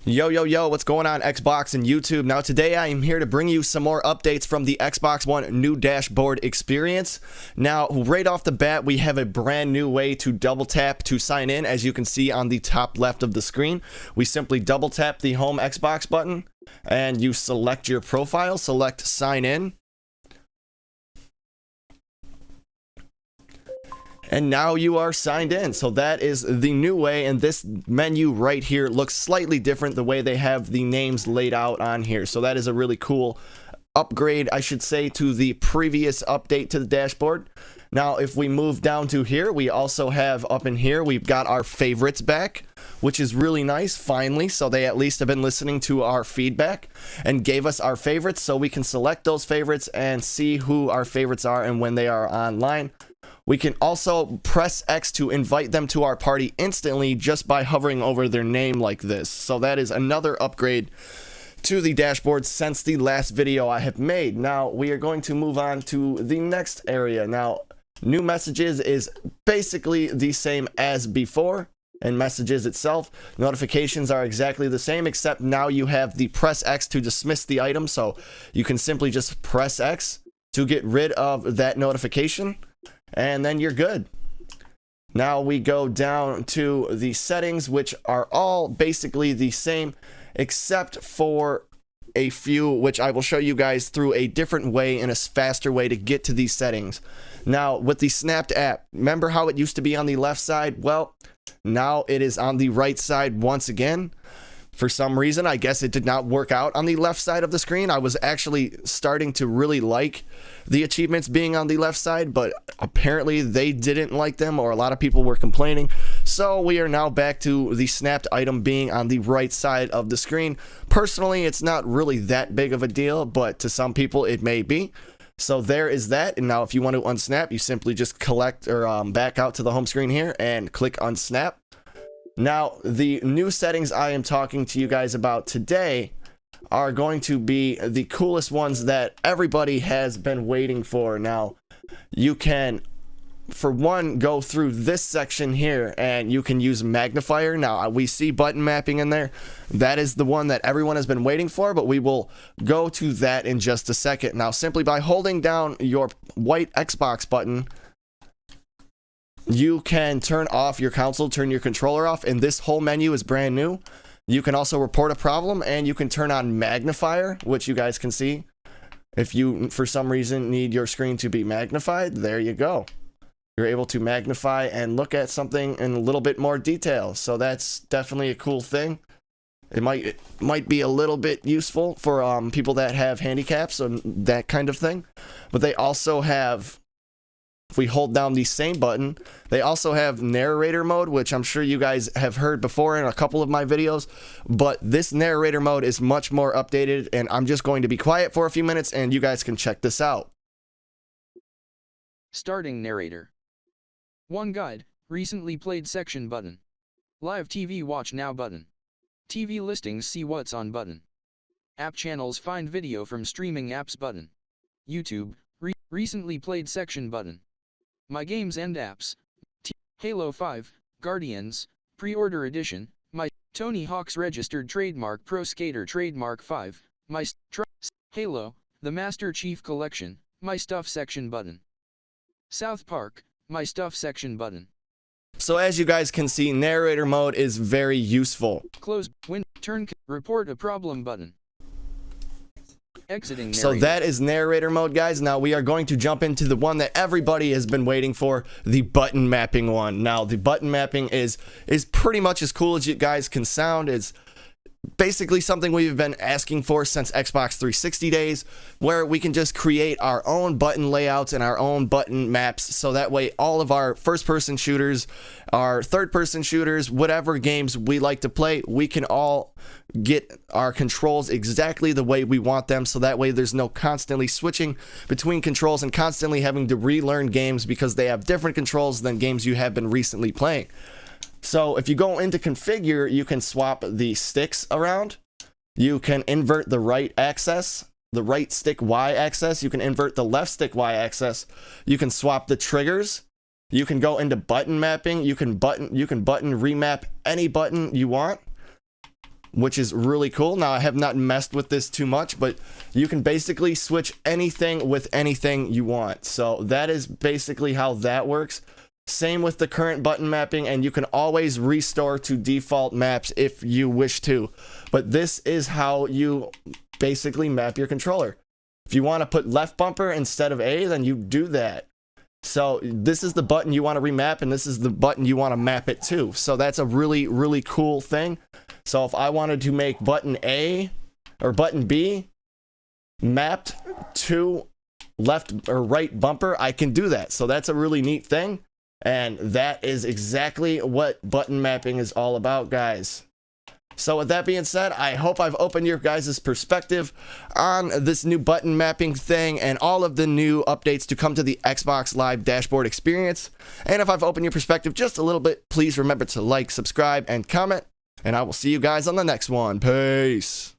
Yo, what's going on, Xbox and YouTube? Now today I am here to bring you some more updates from the Xbox One new dashboard experience. Now right off the bat, we have a brand new way to double tap to sign in. As you can see on the top left of the screen, we simply double tap the home Xbox button and you select your profile, select sign in. And now you are signed in. So that is the new way, and this menu right here looks slightly different the way they have the names laid out on here. So that is a really cool upgrade, I should say, to the previous update to the dashboard. Now if we move down to here, we also have up in here, we've got our favorites back, which is really nice, finally. So they at least have been listening to our feedback and gave us our favorites, so we can select those favorites and see who our favorites are and when they are online. We can also press X to invite them to our party instantly just by hovering over their name like this. So that is another upgrade to the dashboard since the last video I have made. Now we are going to move on to the next area. Now, new messages is basically the same as before, and messages itself. Notifications are exactly the same, except now you have the press X to dismiss the item. So you can simply just press X to get rid of that notification, and then you're good. Now we go down to the settings, which are all basically the same except for a few, which I will show you guys through a different way and a faster way to get to these settings. Now with the Snapped app, remember how it used to be on the left side? Well, now it is on the right side once again. For some reason, I guess it did not work out on the left side of the screen. I was actually starting to really like the achievements being on the left side, but apparently they didn't like them, or a lot of people were complaining. So we are now back to the snapped item being on the right side of the screen. Personally, it's not really that big of a deal, but to some people it may be. So there is that. And now if you want to unsnap, you simply just collect or back out to the home screen here and click unsnap. Now, the new settings I am talking to you guys about today are going to be the coolest ones that everybody has been waiting for. Now, you can, for one, go through this section here and you can use magnifier. Now, we see button mapping in there. That is the one that everyone has been waiting for, but we will go to that in just a second. Now, simply by holding down your white Xbox button, you can turn off your console, turn your controller off, and this whole menu is brand new. You can also report a problem, and you can turn on magnifier, which you guys can see. If you, for some reason, need your screen to be magnified, there you go. You're able to magnify and look at something in a little bit more detail. So that's definitely a cool thing. It might be a little bit useful for people that have handicaps and that kind of thing. But they also have, if we hold down the same button, they also have narrator mode, which I'm sure you guys have heard before in a couple of my videos, but this narrator mode is much more updated, and I'm just going to be quiet for a few minutes and you guys can check this out. Starting narrator. 1 guide, recently played section button. Live TV watch now button. TV listings see what's on button. App channels find video from streaming apps button. YouTube, recently played section button. My games and apps. Halo 5, Guardians, Pre-Order Edition, My Tony Hawk's Registered Trademark Pro Skater Trademark 5, My Halo, The Master Chief Collection, My Stuff section button. South Park, My Stuff section button. So as you guys can see, narrator mode is very useful. Close, turn, report a problem button. Exiting narrator. So that is narrator mode, guys. Now we are going to jump into the one that everybody has been waiting for, the button mapping one. Now the button mapping is pretty much as cool as you guys can sound. It's basically something we've been asking for since Xbox 360 days, where we can just create our own button layouts and our own button maps, so that way all of our first-person shooters, our third-person shooters, whatever games we like to play, we can all get our controls exactly the way we want them, so that way there's no constantly switching between controls and constantly having to relearn games because they have different controls than games you have been recently playing. So if you go into configure, you can swap the sticks around. You can invert the right axis, the right stick Y axis. You can invert the left stick Y axis. You can swap the triggers. You can go into button mapping. You can button remap any button you want. which is really cool. Now, I have not messed with this too much, but you can basically switch anything with anything you want. So that is basically how that works. Same with the current button mapping, and you can always restore to default maps if you wish to. But this is how you basically map your controller. If you want to put left bumper instead of A, then you do that. So this is the button you want to remap, and this is the button you want to map it to. So that's a really, really cool thing. So if I wanted to make button A or button B mapped to left or right bumper, I can do that. So that's a really neat thing. And that is exactly what button mapping is all about, guys. So with that being said, I hope I've opened your guys' perspective on this new button mapping thing and all of the new updates to come to the Xbox Live dashboard experience. And if I've opened your perspective just a little bit, please remember to like, subscribe, and comment. And I will see you guys on the next one. Peace.